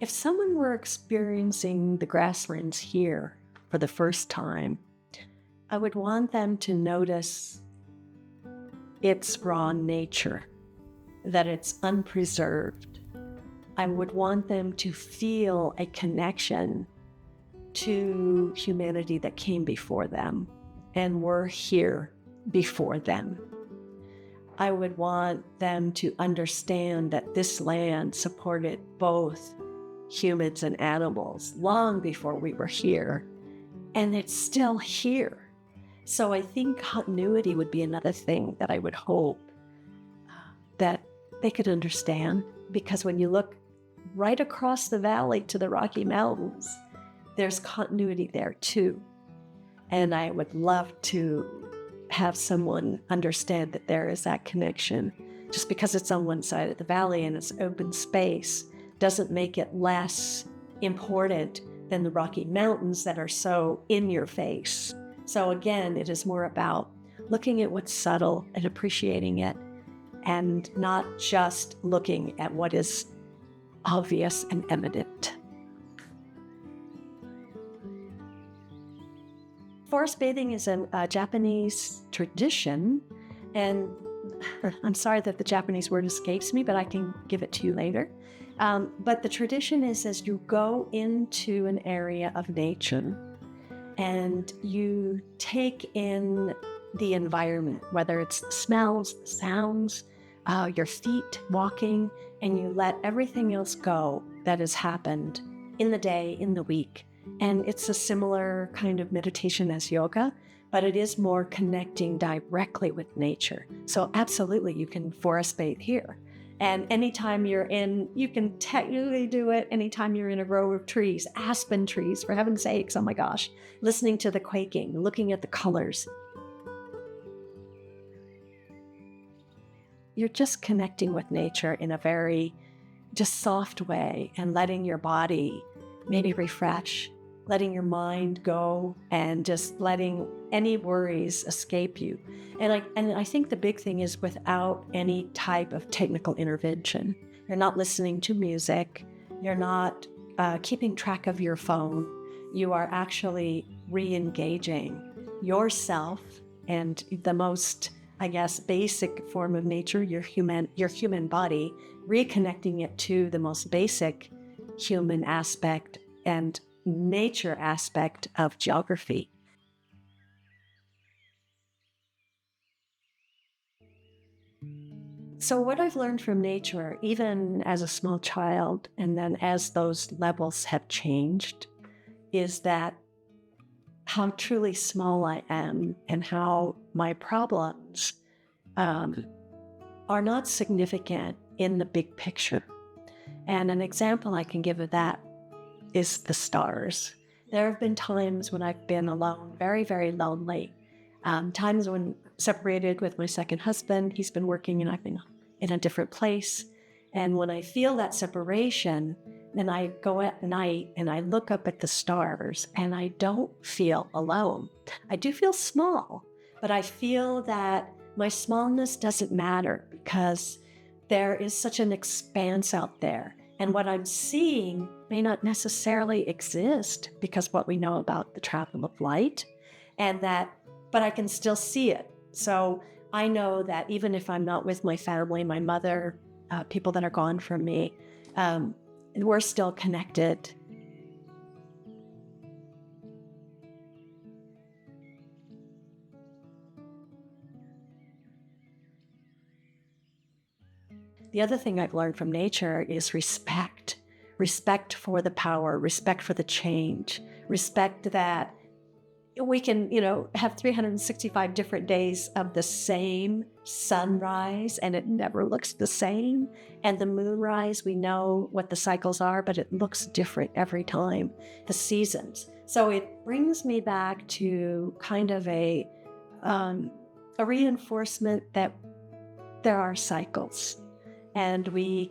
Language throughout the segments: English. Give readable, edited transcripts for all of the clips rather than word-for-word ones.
If someone were experiencing the grasslands here for the first time, I would want them to notice its raw nature, that it's unpreserved. I would want them to feel a connection to humanity that came before them and were here before them. I would want them to understand that this land supported both humans and animals long before we were here, and it's still here. So I think continuity would be another thing that I would hope that they could understand, because when you look right across the valley to the Rocky Mountains, there's continuity there too. And I would love to have someone understand that there is that connection. Just because it's on one side of the valley and it's open space doesn't make it less important than the Rocky Mountains that are so in your face. So again, it is more about looking at what's subtle and appreciating it, and not just looking at what is obvious and evident. Forest bathing is a Japanese tradition, and I'm sorry that the Japanese word escapes me, but I can give it to you later. But the tradition is as you go into an area of nature and you take in the environment, whether it's the smells, the sounds, your feet walking, and you let everything else go that has happened in the day, in the week. And it's a similar kind of meditation as yoga, but it is more connecting directly with nature. So absolutely, you can forest bathe here. And anytime you're in, you can technically do it anytime you're in a row of trees, aspen trees, for heaven's sakes, oh my gosh, listening to the quaking, looking at the colors. You're just connecting with nature in a very just soft way, and letting your body maybe refresh, letting your mind go, and just letting any worries escape you. And I think the big thing is without any type of technical intervention. You're not listening to music. You're not keeping track of your phone. You are actually re-engaging yourself and the most, I guess, basic form of nature, your human body, reconnecting it to the most basic human aspect and nature aspect of geography. So what I've learned from nature, even as a small child, and then as those levels have changed, is that how truly small I am and how my problems are not significant in the big picture. And an example I can give of that is the stars. There have been times when I've been alone, very, very lonely. Times when separated with my second husband, he's been working and I've been in a different place. And when I feel that separation, then I go at night and I look up at the stars and I don't feel alone. I do feel small, but I feel that my smallness doesn't matter because there is such an expanse out there. And what I'm seeing may not necessarily exist because what we know about the travel of light, but I can still see it. So I know that even if I'm not with my family, my mother, people that are gone from me, we're still connected. The other thing I've learned from nature is respect. Respect for the power, respect for the change, respect that we can, have 365 different days of the same sunrise and it never looks the same. And the moonrise, we know what the cycles are, but it looks different every time, the seasons. So it brings me back to kind of a reinforcement that there are cycles. And we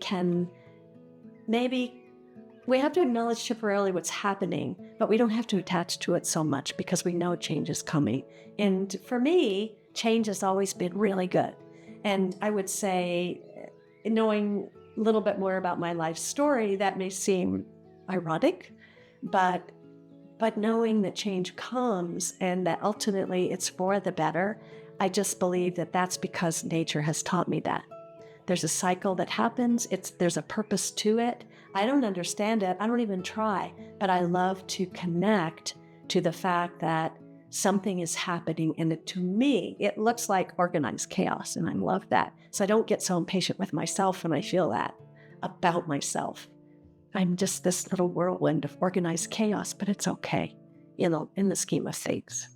have to acknowledge temporarily what's happening, but we don't have to attach to it so much because we know change is coming. And for me, change has always been really good. And I would say, knowing a little bit more about my life story, that may seem ironic, but knowing that change comes and that ultimately it's for the better, I just believe that that's because nature has taught me that. There's a cycle that happens. There's a purpose to it. I don't understand it. I don't even try, but I love to connect to the fact that something is happening, and to me, it looks like organized chaos, and I love that. So I don't get so impatient with myself when I feel that about myself. I'm just this little whirlwind of organized chaos, but it's okay, in the scheme of things.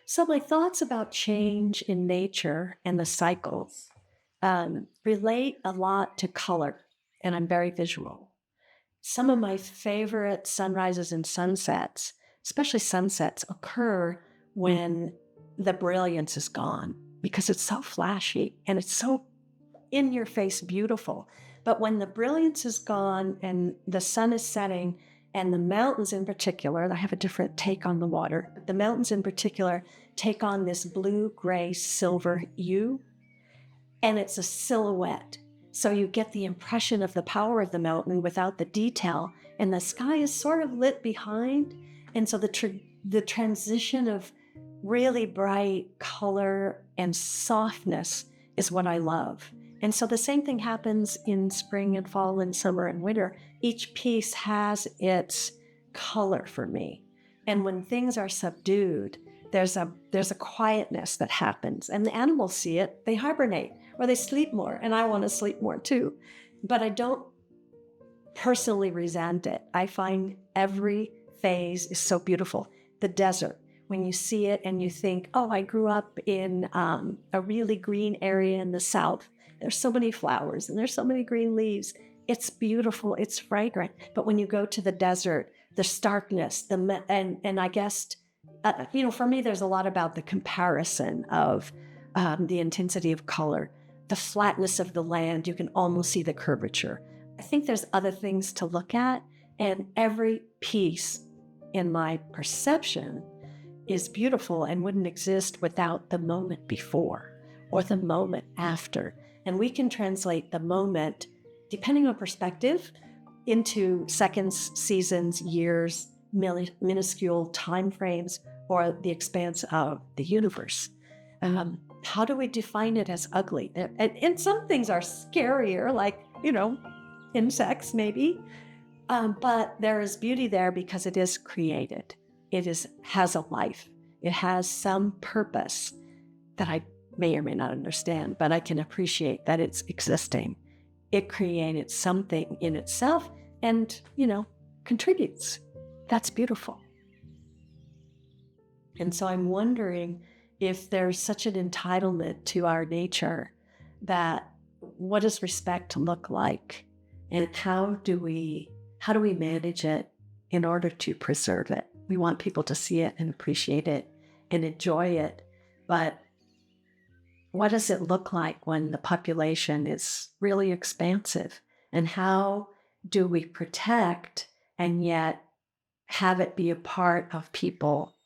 So my thoughts about change in nature and the cycles relate a lot to color, and I'm very visual. Some of my favorite sunrises and sunsets, especially sunsets, occur when the brilliance is gone because it's so flashy and it's so in your face beautiful. But when the brilliance is gone and the sun is setting, and the mountains in particular, I have a different take on the water, but the mountains in particular take on this blue, gray, silver hue, and it's a silhouette. So you get the impression of the power of the mountain without the detail, and the sky is sort of lit behind. And so the transition of really bright color and softness is what I love. And so the same thing happens in spring and fall and summer and winter. Each piece has its color for me. And when things are subdued, there's a quietness that happens, and the animals see it. They hibernate or they sleep more, and I want to sleep more too. But I don't personally resent it. I find every phase is so beautiful. The desert, when you see it and you think, oh, I grew up in a really green area in the south. There's so many flowers and there's so many green leaves. It's beautiful. It's fragrant. But when you go to the desert, the starkness, and I guess, for me, there's a lot about the comparison of the intensity of color, the flatness of the land. You can almost see the curvature. I think there's other things to look at, and every piece in my perception is beautiful and wouldn't exist without the moment before or the moment after. And we can translate the moment, depending on perspective, into seconds, seasons, years, minuscule time frames, or the expanse of the universe. How do we define it as ugly? And some things are scarier, like, insects maybe. But there is beauty there because it is created. Has a life. It has some purpose that I may or may not understand, but I can appreciate that it's existing. It created something in itself and, contributes. That's beautiful. And so I'm wondering if there's such an entitlement to our nature, that what does respect look like? And how do we manage it in order to preserve it? We want people to see it and appreciate it and enjoy it. But what does it look like when the population is really expansive? And how do we protect and yet have it be a part of people